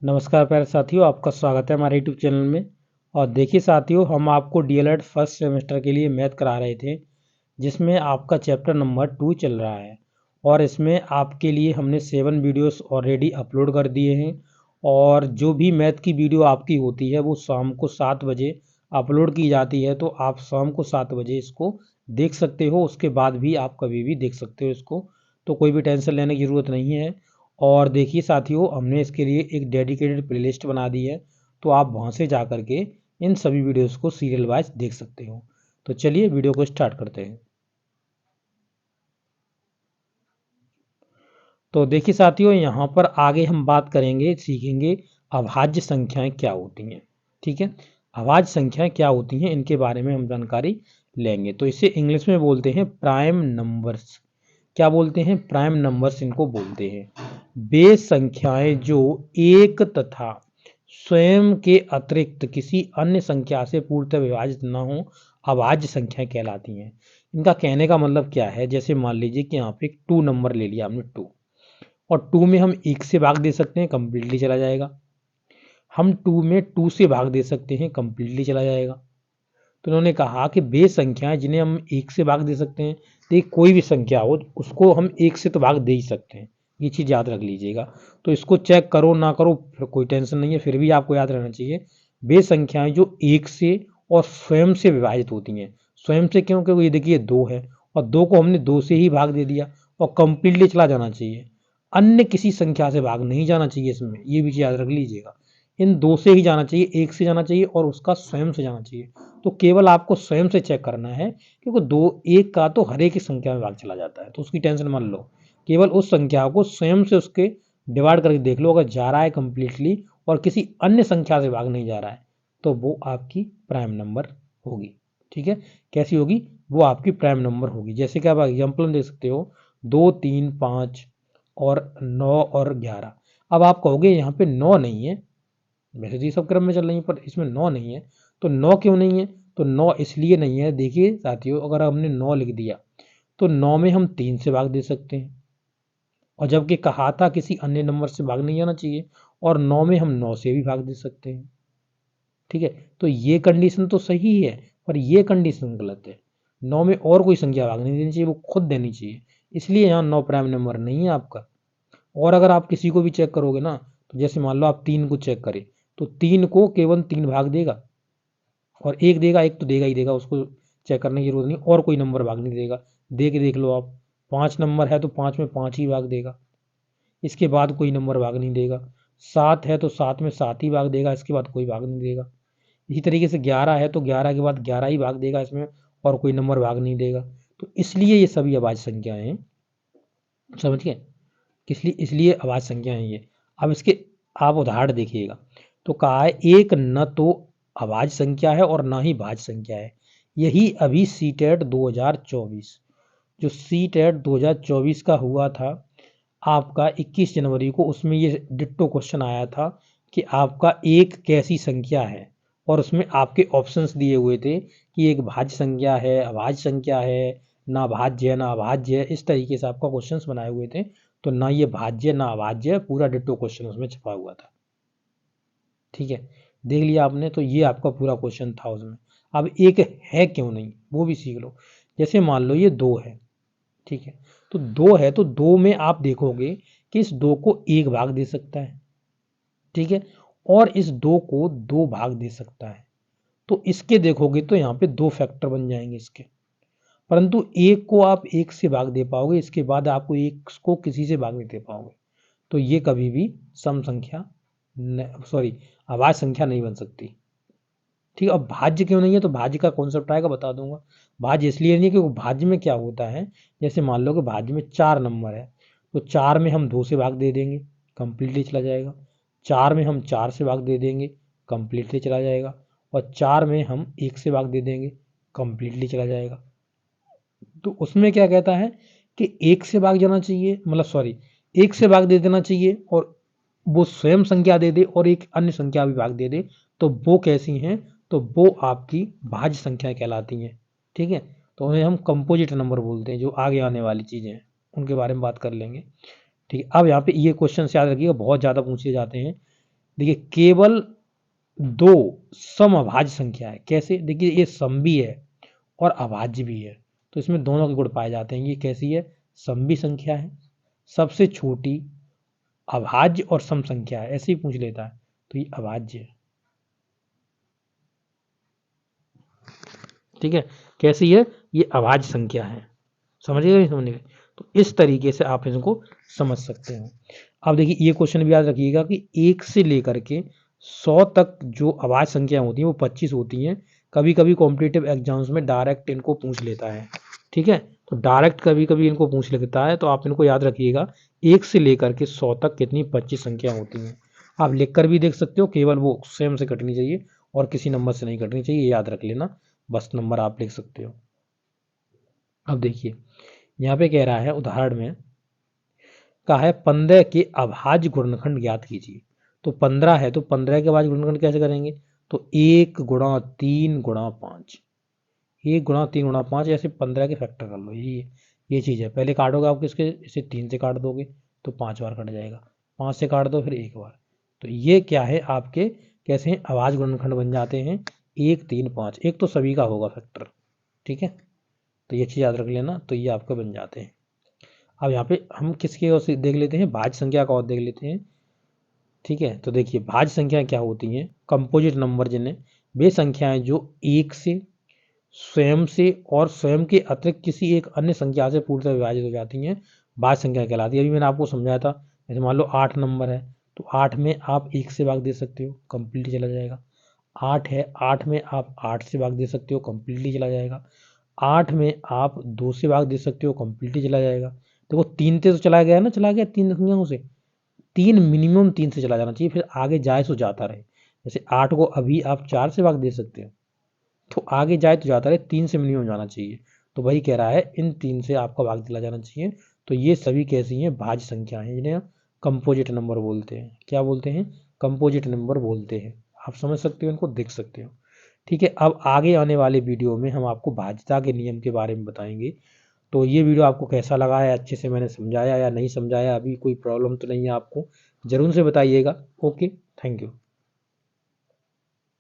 नमस्कार प्यारे साथियों, आपका स्वागत है हमारे यूट्यूब चैनल में। और देखिए साथियों, हम आपको डीएलएड फर्स्ट सेमेस्टर के लिए मैथ करा रहे थे, जिसमें आपका चैप्टर नंबर 2 चल रहा है। और इसमें आपके लिए हमने 7 वीडियोस ऑलरेडी अपलोड कर दिए हैं। और जो भी मैथ की वीडियो आपकी होती है वो शाम को 7 बजे अपलोड की जाती है, तो आप शाम को 7 बजे इसको देख सकते हो। उसके बाद भी आप कभी भी देख सकते हो इसको, तो कोई भी टेंशन लेने की ज़रूरत नहीं है। और देखिए साथियों, हमने इसके लिए एक डेडिकेटेड प्लेलिस्ट बना दी है, तो आप वहाँ से जा कर के इन सभी वीडियोस को सीरियल वाइज देख सकते हो। तो चलिए वीडियो को स्टार्ट करते हैं। तो देखिए साथियों, यहाँ पर आगे हम बात करेंगे, सीखेंगे अभाज्य संख्याएं क्या होती हैं। ठीक है, अभाज्य संख्याएं क्या होती हैं इनके बारे में हम जानकारी लेंगे। तो इसे इंग्लिश में बोलते हैं प्राइम नंबर्स। क्या बोलते हैं? प्राइम नंबर्स इनको बोलते हैं। वे संख्याएं जो एक तथा स्वयं के अतिरिक्त किसी अन्य संख्या से पूर्णतः विभाजित न हो, अभाज्य संख्याएं कहलाती हैं। इनका कहने का मतलब क्या है? जैसे मान लीजिए कि यहाँ पे 2 नंबर ले लिया हमने 2, और 2 में हम 1 से भाग दे सकते हैं, कंप्लीटली चला जाएगा। हम 2 में 2 से भाग दे सकते हैं, कंप्लीटली चला जाएगा। तो उन्होंने कहा कि वे संख्याएं जिन्हें हम 1 से भाग दे सकते हैं, तो कोई भी संख्या हो उसको हम 1 से तो भाग दे ही सकते हैं। ये चीज़ याद रख लीजिएगा। तो इसको चेक करो ना करो फिर कोई टेंशन नहीं है, फिर भी आपको याद रहना चाहिए वे संख्याएं जो 1 से और स्वयं से विभाजित होती हैं। स्वयं से क्यों? क्योंकि ये देखिए 2 है, और 2 को हमने 2 से ही भाग दे दिया, और कंप्लीटली चला जाना चाहिए। अन्य किसी संख्या से भाग नहीं जाना चाहिए इसमें, ये भी याद रख लीजिएगा। इन 2 से ही जाना चाहिए, 1 से जाना चाहिए और उसका स्वयं से जाना चाहिए। तो केवल आपको स्वयं से चेक करना है, क्योंकि 2 1 का तो हर एक ही संख्या में भाग चला जाता है, तो उसकी टेंशन मत लो। केवल उस संख्या को स्वयं से उसके डिवाइड करके देख लो, अगर जा रहा है कंप्लीटली और किसी अन्य संख्या से भाग नहीं जा रहा है, तो वो आपकी प्राइम नंबर होगी। ठीक है, कैसी होगी? वो आपकी प्राइम नंबर होगी। जैसे कि आप एग्जाम्पल में देख सकते हो, 2 3 5 और 9 और 11। अब आप कहोगे यहाँ पे 9 नहीं है, वैसे तो ये सब क्रम में चल रही है, पर इसमें 9 नहीं है। तो 9 क्यों नहीं है? तो 9 इसलिए नहीं है, देखिए साथियों, अगर हमने 9 लिख दिया तो 9 में हम 3 से भाग दे सकते हैं, और जबकि कहा था किसी अन्य नंबर से भाग नहीं जाना चाहिए, और 9 में हम 9 से भी भाग दे सकते हैं। ठीक है, तो ये कंडीशन तो सही है, पर ये कंडीशन गलत है। 9 में और कोई संख्या भाग नहीं देनी चाहिए, वो खुद देनी चाहिए। इसलिए यहाँ 9 प्राइम नंबर नहीं है आपका। और अगर आप किसी को भी चेक करोगे ना, तो जैसे मान लो आप 3 को चेक करें, तो 3 को केवल 3 भाग देगा, और 1 देगा, 1 तो देगा ही देगा, उसको चेक करने की जरूरत नहीं, और कोई नंबर भाग नहीं देगा। दे के देख लो आप, 5 नंबर है तो 5 में 5 ही भाग देगा, इसके बाद कोई नंबर भाग नहीं देगा। 7 है तो 7 में 7 ही भाग देगा, इसके बाद कोई भाग नहीं देगा। इसी तरीके से 11 है तो 11 के बाद 11 ही भाग देगा इसमें, और कोई नंबर भाग नहीं देगा। तो इसलिए ये सभी अभाज्य संख्याएं हैं, समझ गए? इसलिए अभाज्य संख्या है ये। अब इसके आप उदाहरण देखिएगा। तो कहा है एक न तो अभाज्य संख्या है और ना ही भाज्य संख्या है। यही अभी सीटेट 2024, जो सीटेट 2024 का हुआ था आपका 21 जनवरी को, उसमें ये डिट्टो क्वेश्चन आया था कि आपका एक कैसी संख्या है, और उसमें आपके ऑप्शंस दिए हुए थे कि एक भाज्य संख्या है, अभाज्य संख्या है, ना भाज्य है ना अभाज्य है। इस तरीके से आपका क्वेश्चंस बनाए हुए थे। तो ना ये भाज्य ना अभाज्य, पूरा डिट्टो क्वेश्चन उसमें छपा हुआ था। ठीक है, देख लिया आपने? तो ये आपका पूरा क्वेश्चन था उसमें। अब एक है क्यों नहीं, वो भी सीख लो। जैसे मान लो ये 2 है, ठीक है, तो 2 है तो 2 में आप देखोगे कि इस 2 को 1 भाग दे सकता है, ठीक है, और इस 2 को 2 भाग दे सकता है। तो इसके देखोगे तो यहाँ पे 2 फैक्टर बन जाएंगे इसके, परंतु एक को आप 1 से भाग दे पाओगे, इसके बाद आपको एक को किसी से भाग नहीं दे पाओगे। तो ये कभी भी सम संख्या, सॉरी, अभाज्य संख्या नहीं बन सकती। ठीक है, अब भाज्य क्यों नहीं है? तो भाज्य का कॉन्सेप्ट आएगा, बता दूंगा। भाज्य इसलिए नहीं है क्योंकि भाज्य में क्या होता है, जैसे मान लो कि भाज्य में 4 नंबर है, तो 4 में हम 2 से भाग दे देंगे, कंप्लीटली चला जाएगा। 4 में हम 4 से भाग दे देंगे, कंप्लीटली चला जाएगा। और 4 में हम 1 से भाग दे देंगे, कंप्लीटली चला जाएगा। तो उसमें क्या कहता है कि 1 से भाग जाना चाहिए, मतलब सॉरी, 1 से भाग दे देना चाहिए, और वो स्वयं संख्या दे दे और एक अन्य संख्या भी भाग दे दे, तो वो कैसी हैं? तो वो आपकी भाज्य संख्या कहलाती हैं। ठीक है, तो उन्हें हम कंपोजिट नंबर बोलते हैं। जो आगे आने वाली चीज़ें हैं उनके बारे में बात कर लेंगे। ठीक है, अब यहाँ पे ये क्वेश्चन याद रखिएगा, बहुत ज़्यादा पूछे जाते हैं। देखिए केवल 2 समअभाज्य संख्या है। कैसे? देखिए ये सम भी है और अभाज्य भी है, तो इसमें दोनों के गुण पाए जाते हैं। ये कैसी है? समभी संख्या है, सबसे छोटी अभाज्य और सम संख्या है, ऐसे ही पूछ लेता है, तो ये अभाज्य है। ठीक है, कैसी है? ये अभाज्य संख्या है। समझिएगा नहीं समझिएगा? तो इस तरीके से आप इनको समझ सकते हो। अब देखिए ये क्वेश्चन भी याद रखिएगा कि 1 से लेकर के 100 तक जो अभाज्य संख्या होती हैं वो 25 होती हैं। कभी कभी कॉम्पिटिटिव एग्जाम्स में डायरेक्ट इनको पूछ लेता है। ठीक है, तो डायरेक्ट कभी कभी इनको पूछ लेता है, तो आप इनको याद रखिएगा 1 से लेकर के 100 तक कितनी 25 संख्या होती हैं। आप लिख कर भी देख सकते हो, केवल वो स्वयं से कटनी चाहिए और किसी नंबर से नहीं कटनी चाहिए, ये याद रख लेना, बस नंबर आप लिख सकते हो। अब देखिए यहाँ पे कह रहा है उदाहरण में कहा है 15 के अभाज्य गुणनखंड ज्ञात कीजिए। तो 15 है, तो 15 के अभाज्य गुणनखंड कैसे करेंगे? तो 1 गुणा 3 गुणा 5, 1 गुणा 3 गुणा 5, ऐसे 15 के फैक्टर कर लो। ये चीज़ है। पहले काटोगे आप किसके? इसे 3 से काट दोगे तो 5 बार कट जाएगा, 5 से काट दो फिर 1 बार। तो ये क्या है आपके, कैसे हैं अभाज्य गुणनखंड बन जाते हैं? 1 3 5, एक तो सभी का होगा फैक्टर। ठीक है, तो ये चीज़ याद रख लेना, तो ये आपके बन जाते हैं। अब यहाँ पे हम किसके और से देख लेते हैं? भाज्य संख्या का और देख लेते हैं। ठीक है, तो देखिए भाज्य संख्याएं क्या होती हैं? कंपोजिट नंबर, जिन्हें वे संख्याएं जो एक से, स्वयं से और स्वयं के अतिरिक्त किसी एक अन्य संख्या से पूर्णतः विभाजित हो जाती हैं, भाज्य संख्या कहलाती है। अभी मैंने आपको समझाया था, जैसे मान लो 8 नंबर है, तो 8 में आप 1 से भाग दे सकते हो, कंप्लीट चला जाएगा। 8 है, 8 में आप 8 से भाग दे सकते हो, कंप्लीटली चला जाएगा। 8 में आप 2 से भाग दे सकते हो, कंप्लीटली चला जाएगा। देखो 3 से तो चला गया ना, चला गया 3 संख्याओं से। 3 मिनिमम 3 से चला जाना चाहिए, फिर आगे जाए तो जाता रहे। जैसे 8 को अभी आप 4 से भाग दे सकते हो, तो आगे जाए तो जाता रहे, 3 से मिनिमम जाना चाहिए। तो वही कह रहा है इन 3 से आपका भाग दिला जाना चाहिए। तो ये सभी कैसी हैं? भाज्य संख्याएं हैं, जिन्हें कंपोजिट नंबर बोलते हैं। क्या बोलते हैं? कंपोजिट नंबर बोलते हैं। आप समझ सकते हो, इनको देख सकते हो। ठीक है, अब आगे आने वाले वीडियो में हम आपको भाज्यता के नियम के बारे में बताएंगे। तो ये वीडियो आपको कैसा लगा है? अच्छे से मैंने समझाया या नहीं समझाया? अभी कोई प्रॉब्लम तो नहीं है आपको? ज़रूर से बताइएगा। Okay, thank you.